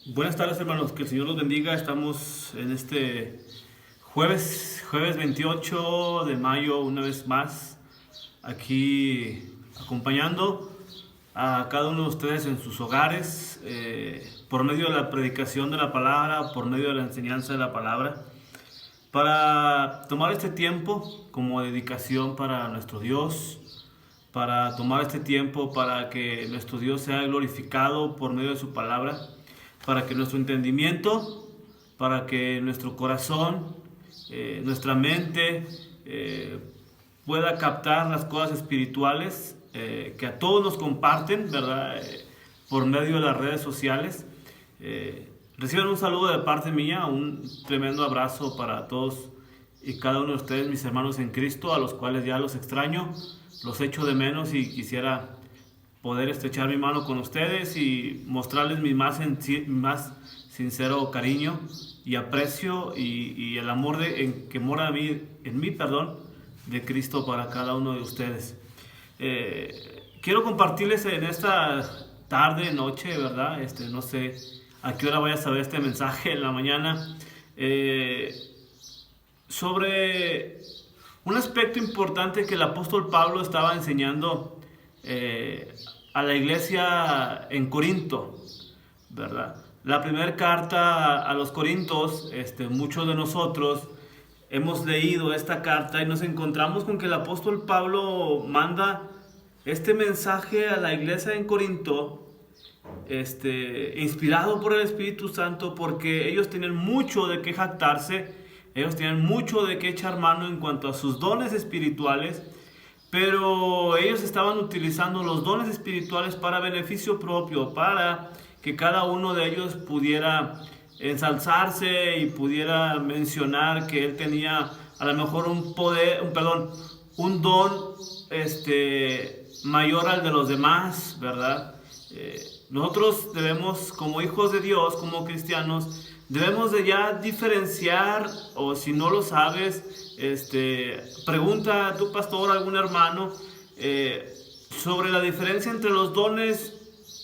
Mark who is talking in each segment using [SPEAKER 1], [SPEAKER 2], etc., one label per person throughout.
[SPEAKER 1] Buenas tardes, hermanos, que el Señor los bendiga. Estamos en este jueves 28 de mayo, una vez más, aquí acompañando a cada uno de ustedes en sus hogares, por medio de la predicación de la palabra, por medio de la enseñanza de la palabra, para tomar este tiempo como dedicación para nuestro Dios, para tomar este tiempo para que nuestro Dios sea glorificado por medio de su palabra, para que nuestro entendimiento, para que nuestro corazón, nuestra mente pueda captar las cosas espirituales que a todos nos comparten, ¿verdad? Por medio de las redes sociales. Reciban un saludo de parte mía, un tremendo abrazo para todos y cada uno de ustedes, mis hermanos en Cristo, a los cuales ya los extraño, los echo de menos y quisiera poder estrechar mi mano con ustedes y mostrarles mi más sincero cariño y aprecio y el amor que mora en mí, de Cristo para cada uno de ustedes. Quiero compartirles en esta tarde, noche, ¿verdad? No sé a qué hora vayas a ver este mensaje en la mañana, sobre un aspecto importante que el apóstol Pablo estaba enseñando a la iglesia en Corinto, ¿verdad? La primera carta a los Corintios, muchos de nosotros hemos leído esta carta y nos encontramos con que el apóstol Pablo manda este mensaje a la iglesia en Corinto, inspirado por el Espíritu Santo, porque ellos tienen mucho de qué jactarse, ellos tienen mucho de qué echar mano en cuanto a sus dones espirituales, pero ellos estaban utilizando los dones espirituales para beneficio propio, para que cada uno de ellos pudiera ensalzarse y pudiera mencionar que él tenía a lo mejor un don mayor al de los demás, ¿verdad? Nosotros debemos, como hijos de Dios, como cristianos, debemos de ya diferenciar, o si no lo sabes, pregunta a tu pastor, a algún hermano, sobre la diferencia entre los dones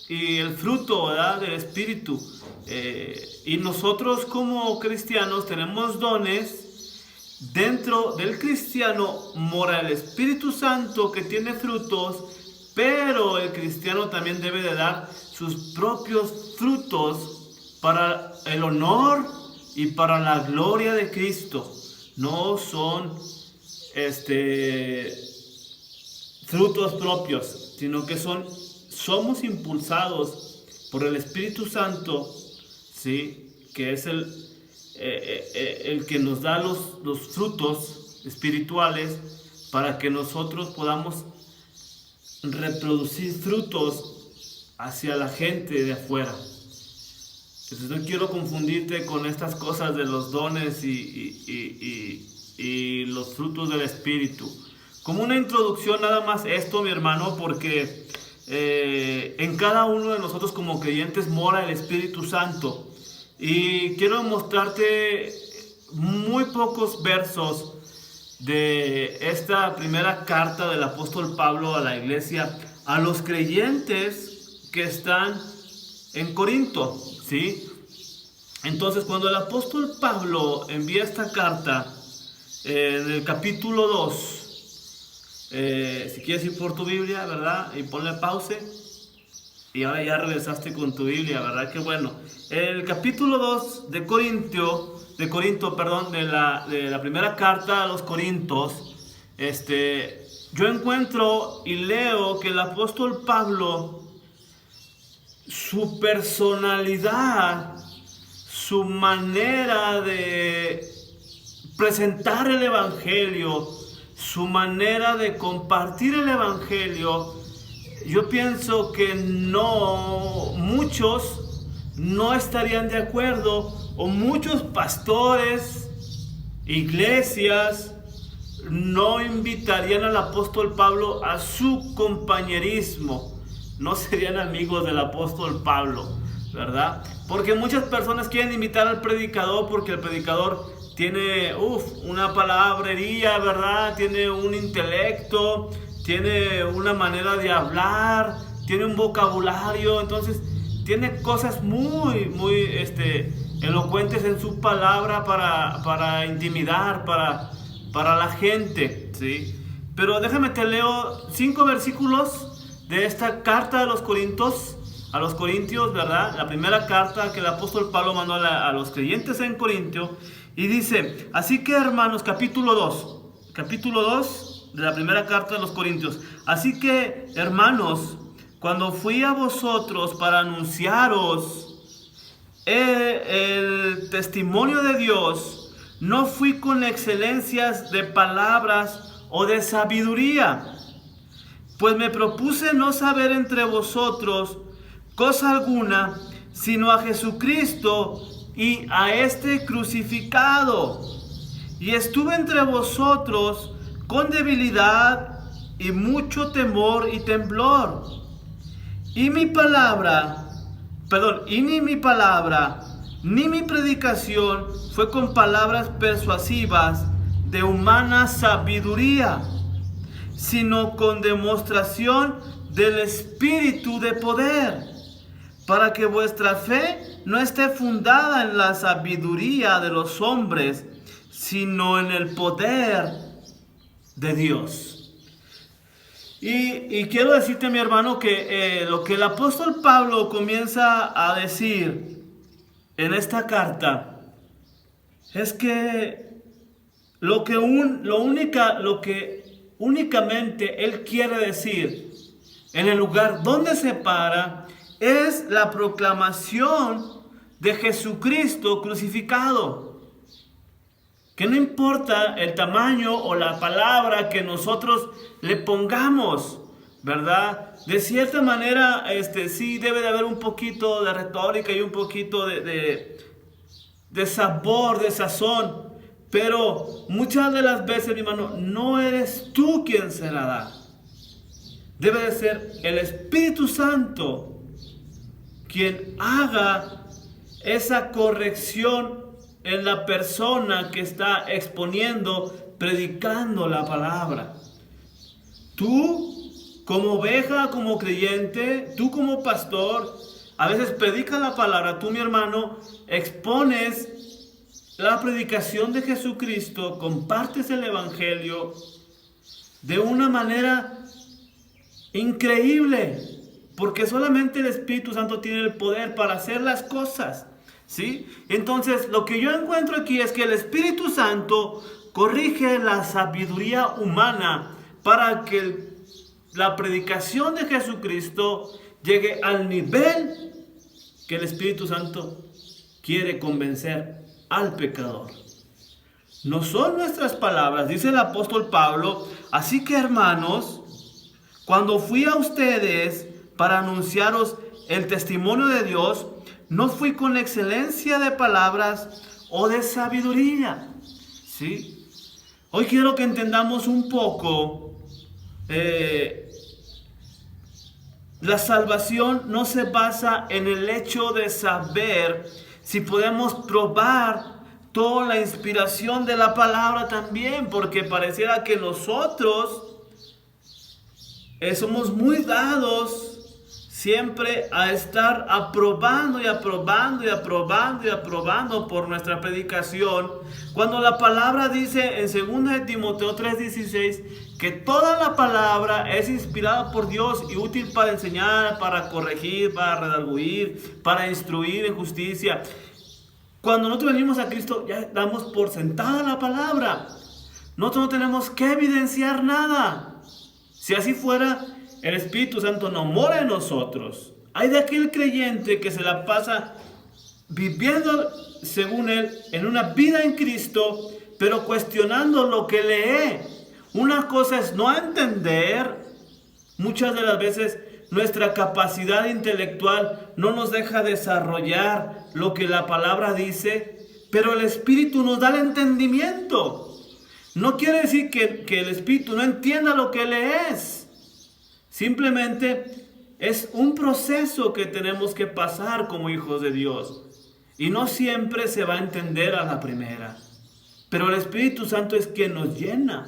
[SPEAKER 1] y el fruto, ¿verdad?, del Espíritu. Y nosotros como cristianos tenemos dones. Dentro del cristiano mora el Espíritu Santo que tiene frutos, pero el cristiano también debe de dar sus propios frutos para el honor y para la gloria de Cristo. No son frutos propios, sino que somos impulsados por el Espíritu Santo, ¿sí?, que es el que nos da los frutos espirituales para que nosotros podamos reproducir frutos hacia la gente de afuera. Entonces no quiero confundirte con estas cosas de los dones y los frutos del Espíritu. Como una introducción nada más esto, mi hermano, porque en cada uno de nosotros como creyentes mora el Espíritu Santo. Y quiero mostrarte muy pocos versos de esta primera carta del apóstol Pablo a la iglesia, a los creyentes que están en Corinto, ¿sí? Entonces, cuando el apóstol Pablo envía esta carta, en el capítulo 2, si quieres ir por tu Biblia, ¿verdad?, y ponle pause, y ahora ya regresaste con tu Biblia, ¿verdad? Qué bueno. El capítulo 2 de Corinto, de la primera carta a los Corintios, yo encuentro y leo que el apóstol Pablo, su personalidad, su manera de presentar el Evangelio, su manera de compartir el Evangelio, yo pienso que muchos no estarían de acuerdo, o muchos pastores, iglesias, no invitarían al apóstol Pablo a su compañerismo, no serían amigos del apóstol Pablo, ¿verdad? Porque muchas personas quieren imitar al predicador, porque el predicador tiene una palabrería, ¿verdad? Tiene un intelecto, tiene una manera de hablar, tiene un vocabulario, entonces tiene cosas muy elocuentes en su palabra para intimidar, para la gente, ¿sí? Pero déjame te leo 5 versículos de esta carta de los Corintios, ¿verdad? La primera carta que el apóstol Pablo mandó a los creyentes en Corintio, y dice, así que hermanos, capítulo 2 de la primera carta de los Corintios, así que hermanos, cuando fui a vosotros para anunciaros el testimonio de Dios, no fui con excelencias de palabras o de sabiduría, pues me propuse no saber entre vosotros cosa alguna, sino a Jesucristo y a este crucificado. Y estuve entre vosotros con debilidad y mucho temor y temblor. Y ni mi palabra, ni mi predicación fue con palabras persuasivas de humana sabiduría, sino con demostración del Espíritu de poder, para que vuestra fe no esté fundada en la sabiduría de los hombres, sino en el poder de Dios. Y quiero decirte, mi hermano, que lo que el apóstol Pablo comienza a decir en esta carta es que lo que únicamente él quiere decir en el lugar donde se para es la proclamación de Jesucristo crucificado. Que no importa el tamaño o la palabra que nosotros le pongamos, ¿verdad? De cierta manera, sí debe de haber un poquito de retórica y un poquito de sabor, de sazón. Pero muchas de las veces, mi hermano, no eres tú quien se la da. Debe de ser el Espíritu Santo quien haga esa corrección en la persona que está exponiendo, predicando la palabra. Tú, como oveja, como creyente, tú como pastor, a veces predicas la palabra. Tú, mi hermano, expones la predicación de Jesucristo, compartes el Evangelio de una manera increíble, porque solamente el Espíritu Santo tiene el poder para hacer las cosas, ¿sí? Entonces, lo que yo encuentro aquí es que el Espíritu Santo corrige la sabiduría humana para que la predicación de Jesucristo llegue al nivel que el Espíritu Santo quiere convencer al pecador. No son nuestras palabras, dice el apóstol Pablo. Así que, hermanos, cuando fui a ustedes para anunciaros el testimonio de Dios, no fui con excelencia de palabras o de sabiduría. ¿Sí? Hoy quiero que entendamos un poco. La salvación no se basa en el hecho de saber si podemos probar toda la inspiración de la palabra también, porque pareciera que nosotros somos muy dados siempre a estar aprobando por nuestra predicación, cuando la palabra dice en 2 de Timoteo 3:16 que toda la palabra es inspirada por Dios y útil para enseñar, para corregir, para redarguir, para instruir en justicia. Cuando nosotros venimos a Cristo, ya damos por sentada la palabra. Nosotros no tenemos que evidenciar nada. Si así fuera, el Espíritu Santo no mora en nosotros. Hay de aquel creyente que se la pasa viviendo según él en una vida en Cristo, pero cuestionando lo que lee. Una cosa es no entender. Muchas de las veces nuestra capacidad intelectual no nos deja desarrollar lo que la palabra dice, pero el Espíritu nos da el entendimiento. No quiere decir que el Espíritu no entienda lo que lees. Simplemente es un proceso que tenemos que pasar como hijos de Dios. Y no siempre se va a entender a la primera. Pero el Espíritu Santo es quien nos llena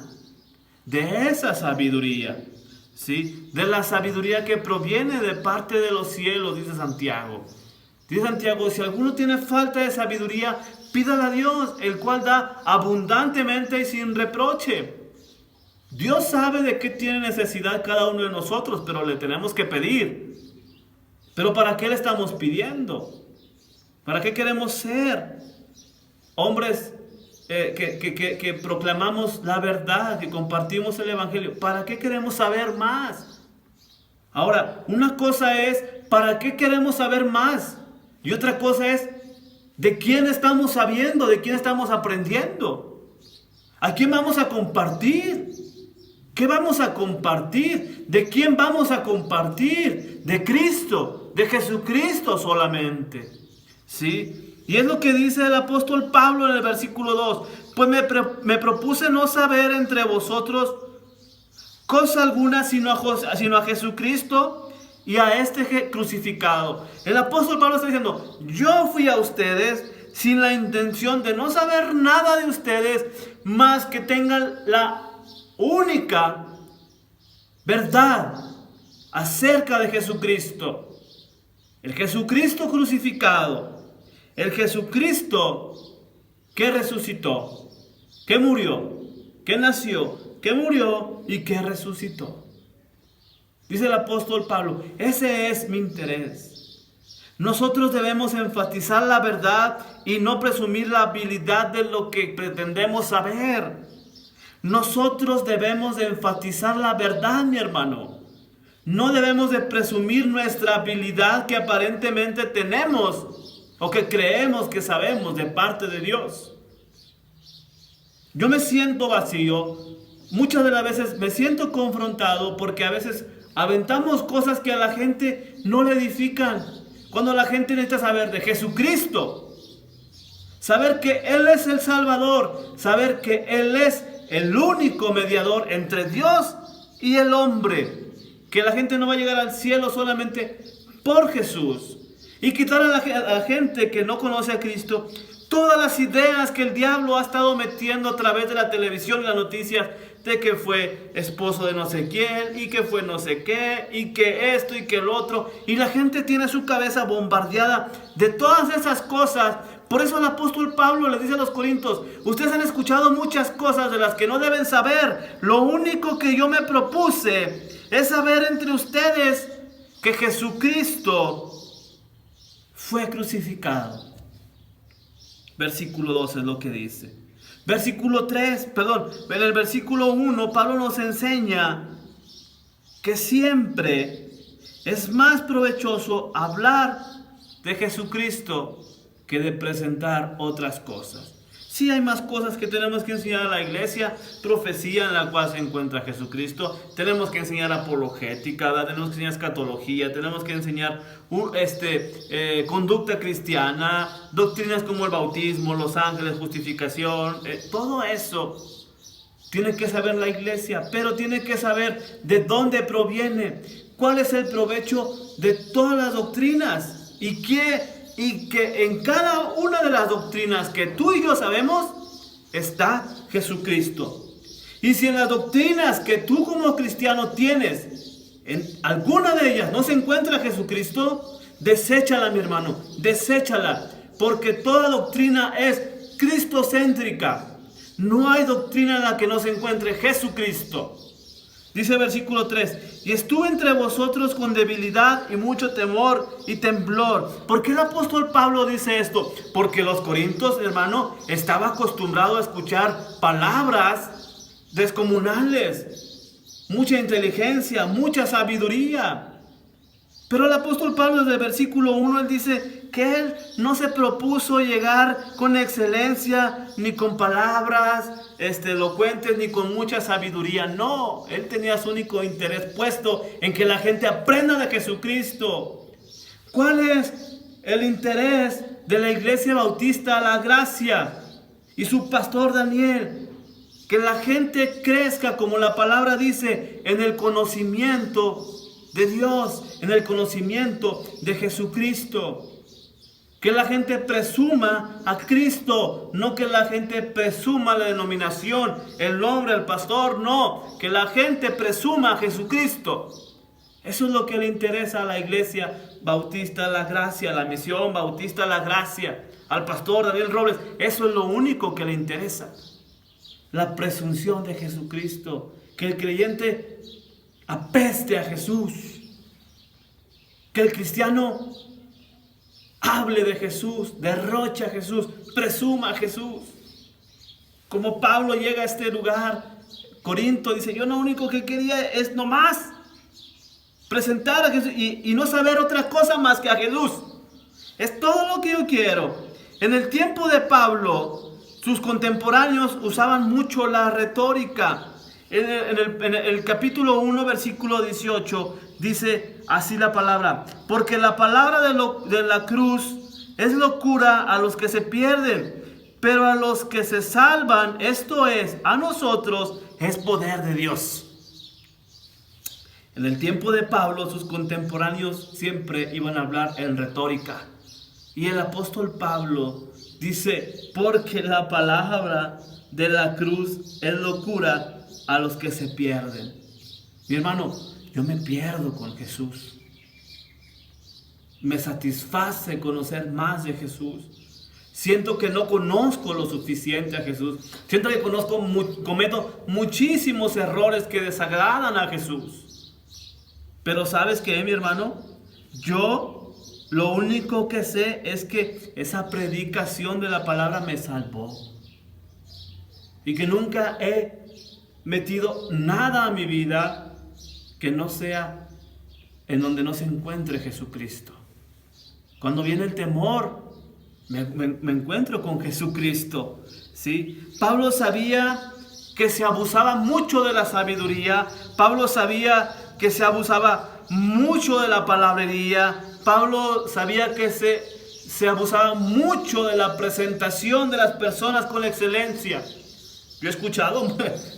[SPEAKER 1] de esa sabiduría. ¿sí? De la sabiduría que proviene de parte de los cielos, dice Santiago. Dice Santiago, si alguno tiene falta de sabiduría, pídala a Dios, el cual da abundantemente y sin reproche. Dios sabe de qué tiene necesidad cada uno de nosotros, pero le tenemos que pedir. ¿Pero para qué le estamos pidiendo? ¿Para qué queremos ser hombres que proclamamos la verdad, que compartimos el evangelio? ¿Para qué queremos saber más? Ahora, una cosa es, ¿para qué queremos saber más? Y otra cosa es, ¿de quién estamos sabiendo? ¿De quién estamos aprendiendo? ¿A quién vamos a compartir? ¿Qué vamos a compartir? ¿De quién vamos a compartir? De Cristo, de Jesucristo solamente. ¿Sí? Y es lo que dice el apóstol Pablo en el versículo 2. Pues me propuse no saber entre vosotros cosa alguna sino a Jesucristo y a este crucificado. El apóstol Pablo está diciendo, yo fui a ustedes sin la intención de no saber nada de ustedes, más que tengan la única verdad acerca de Jesucristo. El Jesucristo crucificado, el Jesucristo que resucitó, que murió, que nació, que murió y que resucitó. Dice el apóstol Pablo, ese es mi interés. Nosotros debemos enfatizar la verdad y no presumir la habilidad de lo que pretendemos saber. Nosotros debemos de enfatizar la verdad, mi hermano. No debemos de presumir nuestra habilidad que aparentemente tenemos o que creemos que sabemos de parte de Dios. Yo me siento vacío. Muchas de las veces me siento confrontado porque a veces aventamos cosas que a la gente no le edifican. Cuando la gente necesita saber de Jesucristo, saber que Él es el Salvador, saber que Él es el único mediador entre Dios y el hombre, que la gente no va a llegar al cielo solamente por Jesús, y quitar a la gente que no conoce a Cristo todas las ideas que el diablo ha estado metiendo a través de la televisión y las noticias, de que fue esposo de no sé quién, y que fue no sé qué, y que esto y que lo otro, y la gente tiene su cabeza bombardeada de todas esas cosas. Por eso el apóstol Pablo le dice a los corintios, ustedes han escuchado muchas cosas de las que no deben saber. Lo único que yo me propuse es saber entre ustedes que Jesucristo fue crucificado. Versículo 2 es lo que dice. Versículo 3, perdón, en el versículo 1 Pablo nos enseña que siempre es más provechoso hablar de Jesucristo que de presentar otras cosas. Sí hay más cosas que tenemos que enseñar a la iglesia, profecía en la cual se encuentra Jesucristo, tenemos que enseñar apologética, ¿verdad? Tenemos que enseñar escatología, tenemos que enseñar conducta cristiana, doctrinas como el bautismo, los ángeles, justificación, todo eso tiene que saber la iglesia, pero tiene que saber de dónde proviene, cuál es el provecho de todas las doctrinas y que en cada una de las doctrinas que tú y yo sabemos está Jesucristo. Y si en las doctrinas que tú como cristiano tienes, en alguna de ellas no se encuentra Jesucristo, deséchala, mi hermano, deséchala, porque toda doctrina es cristocéntrica. No hay doctrina en la que no se encuentre Jesucristo. Dice el versículo 3, y estuve entre vosotros con debilidad y mucho temor y temblor. ¿Por qué el apóstol Pablo dice esto? Porque los corintios, hermano, estaba acostumbrado a escuchar palabras descomunales, mucha inteligencia, mucha sabiduría. Pero el apóstol Pablo desde el versículo 1, él dice que él no se propuso llegar con excelencia, ni con palabras elocuentes, ni con mucha sabiduría. No, él tenía su único interés puesto en que la gente aprenda de Jesucristo. ¿Cuál es el interés de la Iglesia Bautista La Gracia y su pastor Daniel? Que la gente crezca, como la palabra dice, en el conocimiento de Dios, en el conocimiento de Jesucristo. Que la gente presuma a Cristo, no que la gente presuma la denominación, el nombre, el pastor, no. Que la gente presuma a Jesucristo. Eso es lo que le interesa a la Iglesia Bautista La Gracia, la Misión Bautista La Gracia, al pastor Daniel Robles. Eso es lo único que le interesa. La presunción de Jesucristo. Que el creyente apeste a Jesús. Que el cristiano hable de Jesús, derroche a Jesús, presuma a Jesús. Como Pablo llega a este lugar, Corinto, dice, yo lo único que quería es nomás presentar a Jesús y no saber otra cosa más que a Jesús. Es todo lo que yo quiero. En el tiempo de Pablo, sus contemporáneos usaban mucho la retórica. En el capítulo 1, versículo 18, dice así la palabra: porque la palabra de la cruz es locura a los que se pierden, pero a los que se salvan, esto es, a nosotros, es poder de Dios. En el tiempo de Pablo, sus contemporáneos siempre iban a hablar en retórica. Y el apóstol Pablo dice, porque la palabra de la cruz es locura a los que se pierden. Mi hermano, yo me pierdo con Jesús. Me satisface conocer más de Jesús. Siento que no conozco lo suficiente a Jesús. Siento que cometo muchísimos errores que desagradan a Jesús. Pero ¿sabes qué, mi hermano? Yo lo único que sé es que esa predicación de la palabra me salvó. Y que nunca he metido nada a mi vida que no sea en donde no se encuentre Jesucristo. Cuando viene el temor, me encuentro con Jesucristo, ¿sí? Pablo sabía que se abusaba mucho de la sabiduría. Pablo sabía que se abusaba mucho de la palabrería. Pablo sabía que se abusaba mucho de la presentación de las personas con excelencia. Yo he escuchado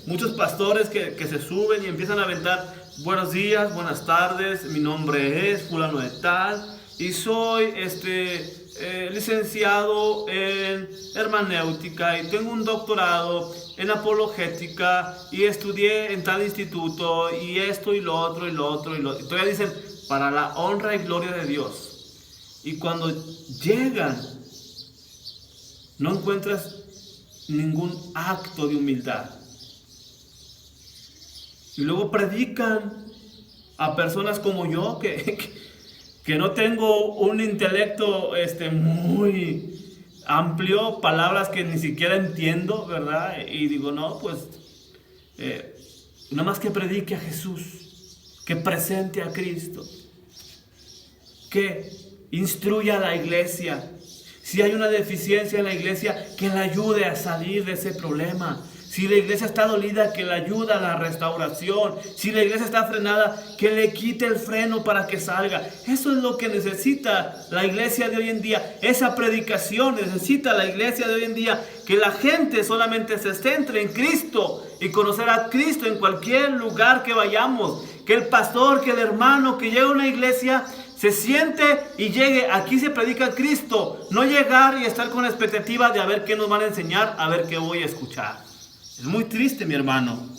[SPEAKER 1] muchos pastores que se suben y empiezan a aventar: buenos días, buenas tardes, mi nombre es fulano de tal y soy licenciado en hermenéutica y tengo un doctorado en apologética y estudié en tal instituto y esto y lo otro y lo otro y lo otro. Y todavía dicen, para la honra y gloria de Dios. Y cuando llegan, no encuentras ningún acto de humildad. Y luego predican a personas como yo que no tengo un intelecto muy amplio, palabras que ni siquiera entiendo, ¿verdad? Y digo, no, pues nada más que predique a Jesús, que presente a Cristo, que instruya a la iglesia. Si hay una deficiencia en la iglesia, que la ayude a salir de ese problema. Si la iglesia está dolida, que la ayude a la restauración. Si la iglesia está frenada, que le quite el freno para que salga. Eso es lo que necesita la iglesia de hoy en día. Esa predicación necesita la iglesia de hoy en día. Que la gente solamente se centre en Cristo y conocer a Cristo en cualquier lugar que vayamos. Que el pastor, que el hermano que llega a una iglesia se siente y llegue. Aquí se predica a Cristo. No llegar y estar con la expectativa de a ver qué nos van a enseñar, a ver qué voy a escuchar. Es muy triste, mi hermano.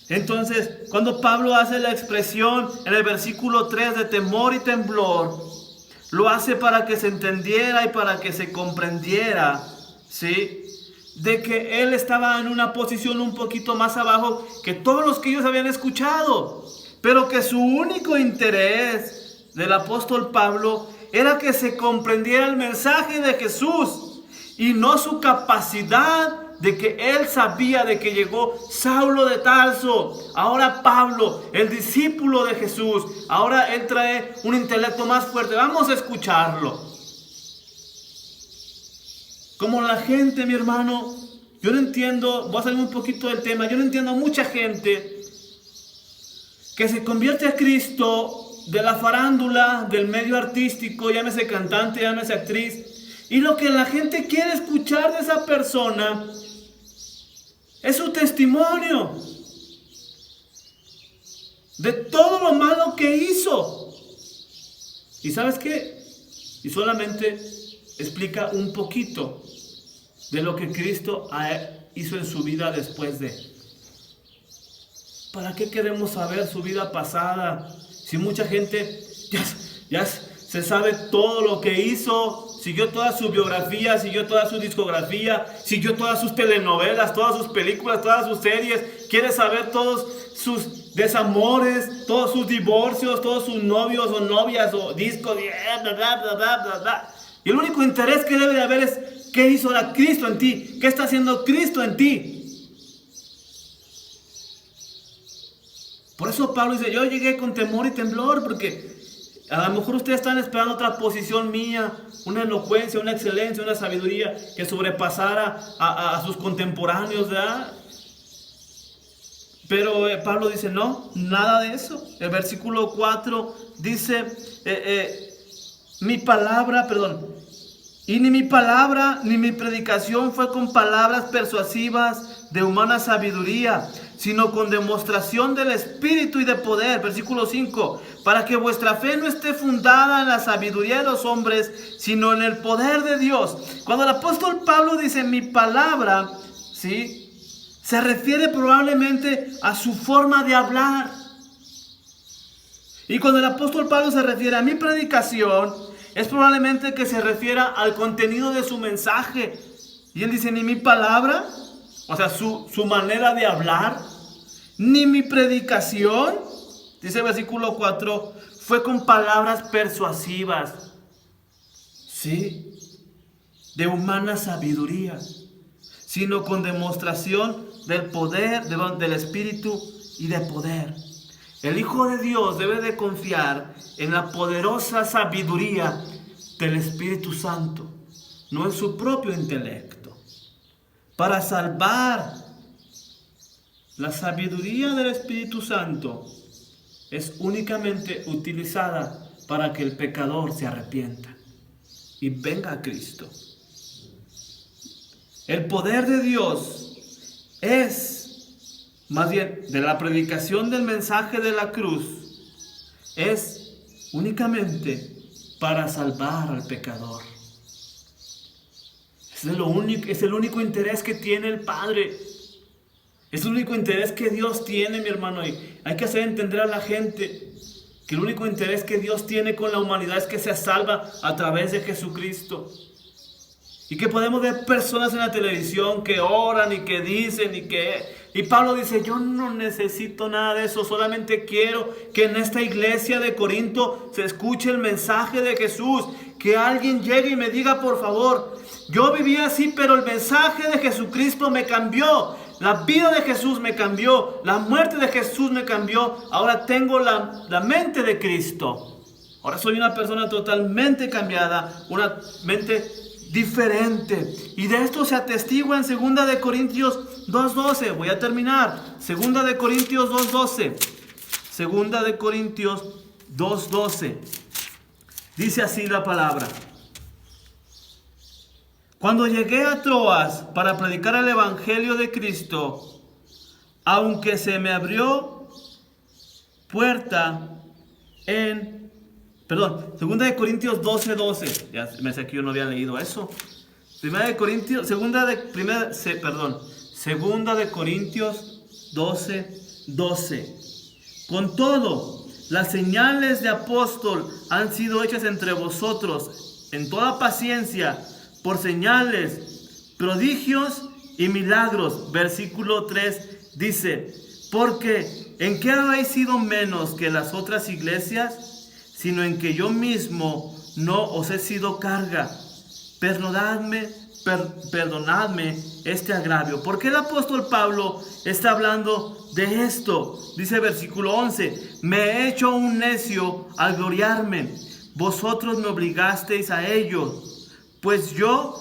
[SPEAKER 1] Entonces, cuando Pablo hace la expresión en el versículo 3 de temor y temblor, lo hace para que se entendiera y para que se comprendiera, ¿sí?, de que él estaba en una posición un poquito más abajo que todos los que ellos habían escuchado, pero que su único interés del apóstol Pablo era que se comprendiera el mensaje de Jesús y no su capacidad de que él sabía de que llegó Saulo de Tarso, ahora Pablo, el discípulo de Jesús. Ahora él trae un intelecto más fuerte. Vamos a escucharlo. Como la gente, mi hermano, yo no entiendo, voy a salir un poquito del tema, yo no entiendo a mucha gente que se convierte a Cristo de la farándula, del medio artístico, llámese cantante, llámese actriz, y lo que la gente quiere escuchar de esa persona es su testimonio de todo lo malo que hizo. ¿Y sabes qué? Y solamente explica un poquito de lo que Cristo hizo en su vida después de. ¿Para qué queremos saber su vida pasada? Si mucha gente ya se sabe todo lo que hizo, siguió toda su biografía, siguió toda su discografía, siguió todas sus telenovelas, todas sus películas, todas sus series, quiere saber todos sus desamores, todos sus divorcios, todos sus novios o novias o discos, bla, bla, bla, bla, bla, bla. Y el único interés que debe de haber es qué hizo Cristo en ti, qué está haciendo Cristo en ti. Por eso Pablo dice, yo llegué con temor y temblor, porque a lo mejor ustedes están esperando otra posición mía, una elocuencia, una excelencia, una sabiduría que sobrepasara a sus contemporáneos, ¿verdad? Pero Pablo dice, no, nada de eso. El versículo 4 dice, y ni mi palabra ni mi predicación fue con palabras persuasivas de humana sabiduría, sino con demostración del Espíritu y de poder. Versículo 5, para que vuestra fe no esté fundada en la sabiduría de los hombres, sino en el poder de Dios. Cuando el apóstol Pablo dice mi palabra, ¿sí?, se refiere probablemente a su forma de hablar. Y cuando el apóstol Pablo se refiere a mi predicación, es probablemente que se refiera al contenido de su mensaje. Y él dice, ni mi palabra, o sea, su manera de hablar, ni mi predicación, dice el versículo 4, fue con palabras persuasivas, ¿sí?, de humana sabiduría, sino con demostración del poder, del Espíritu y de poder. El Hijo de Dios debe de confiar en la poderosa sabiduría del Espíritu Santo, no en su propio intelecto. Para salvar, la sabiduría del Espíritu Santo es únicamente utilizada para que el pecador se arrepienta y venga a Cristo. El poder de Dios es, más bien, de la predicación del mensaje de la cruz, es únicamente para salvar al pecador. Es el único interés que tiene el Padre. Es el único interés que Dios tiene, mi hermano. Y hay que hacer entender a la gente que el único interés que Dios tiene con la humanidad es que sea salva a través de Jesucristo. Y que podemos ver personas en la televisión que oran y que dicen y Pablo dice, yo no necesito nada de eso, solamente quiero que en esta iglesia de Corinto se escuche el mensaje de Jesús. Que alguien llegue y me diga, por favor, yo vivía así, pero el mensaje de Jesucristo me cambió. La vida de Jesús me cambió, la muerte de Jesús me cambió. Ahora tengo la mente de Cristo. Ahora soy una persona totalmente cambiada, una mente diferente. Y de esto se atestigua en 2 de Corintios 2:12. Voy a terminar. 2 de Corintios 2:12. 2 de Corintios 2:12. Dice así la palabra. Cuando llegué a Troas para predicar el evangelio de Cristo, aunque se me abrió puerta en... Perdón, 2 de Corintios 12:12. Ya me sé que yo no había leído eso. 2 de Corintios 12:12. Con todo, las señales de apóstol han sido hechas entre vosotros en toda paciencia, por señales, prodigios y milagros. Versículo 3 dice, porque ¿en qué habéis sido menos que las otras iglesias? Sino en que yo mismo no os he sido carga. Perdonadme este agravio. ¿Por qué el apóstol Pablo está hablando de esto? Dice versículo 11, me he hecho un necio al gloriarme. Vosotros me obligasteis a ello. Pues yo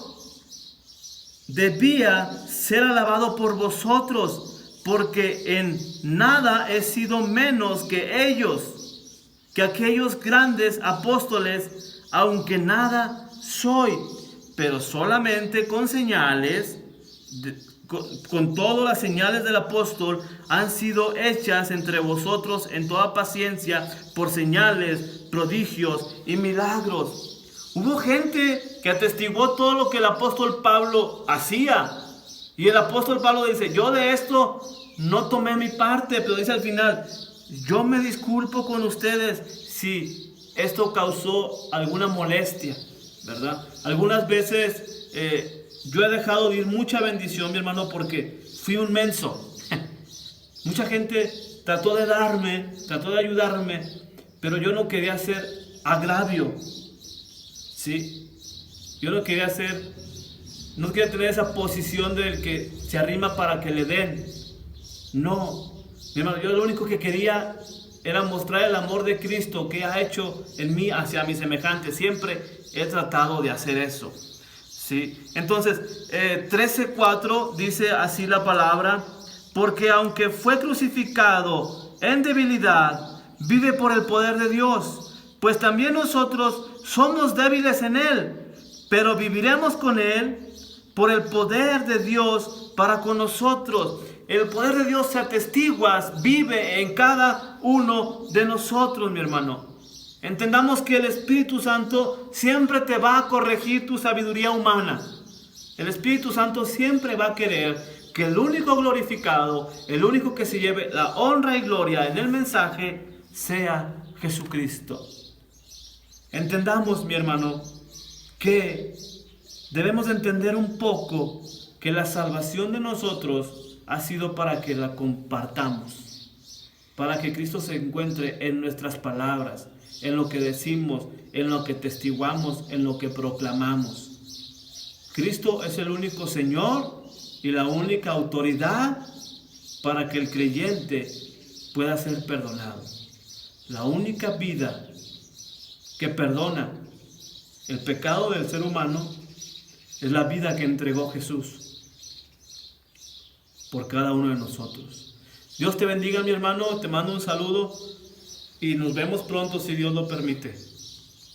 [SPEAKER 1] debía ser alabado por vosotros, porque en nada he sido menos que ellos, que aquellos grandes apóstoles, aunque nada soy, pero solamente con señales, con todas las señales del apóstol han sido hechas entre vosotros en toda paciencia, por señales, prodigios y milagros. Hubo gente que atestiguó todo lo que el apóstol Pablo hacía. Y el apóstol Pablo dice, yo de esto no tomé mi parte, pero dice al final, yo me disculpo con ustedes si esto causó alguna molestia, ¿verdad? Algunas veces yo he dejado de ir mucha bendición, mi hermano, porque fui un menso. Mucha gente trató de darme, trató de ayudarme, pero yo no quería hacer agravio, ¿sí? Yo no quería tener esa posición del que se arrima para que le den. No, mi hermano, yo lo único que quería era mostrar el amor de Cristo que ha hecho en mí hacia mis semejantes. Siempre he tratado de hacer eso, ¿sí? Entonces, 13:4 dice así la palabra, porque aunque fue crucificado en debilidad, vive por el poder de Dios, pues también nosotros somos débiles en Él, pero viviremos con Él por el poder de Dios para con nosotros. El poder de Dios se atestigua, vive en cada uno de nosotros, mi hermano. Entendamos que el Espíritu Santo siempre te va a corregir tu sabiduría humana. El Espíritu Santo siempre va a querer que el único glorificado, el único que se lleve la honra y gloria en el mensaje, sea Jesucristo. Entendamos, mi hermano, que debemos entender un poco que la salvación de nosotros ha sido para que la compartamos, para que Cristo se encuentre en nuestras palabras, en lo que decimos, en lo que testiguamos, en lo que proclamamos. Cristo es el único Señor y la única autoridad para que el creyente pueda ser perdonado. La única vida que perdona el pecado del ser humano es la vida que entregó Jesús por cada uno de nosotros. Dios te bendiga, mi hermano, te mando un saludo y nos vemos pronto si Dios lo permite.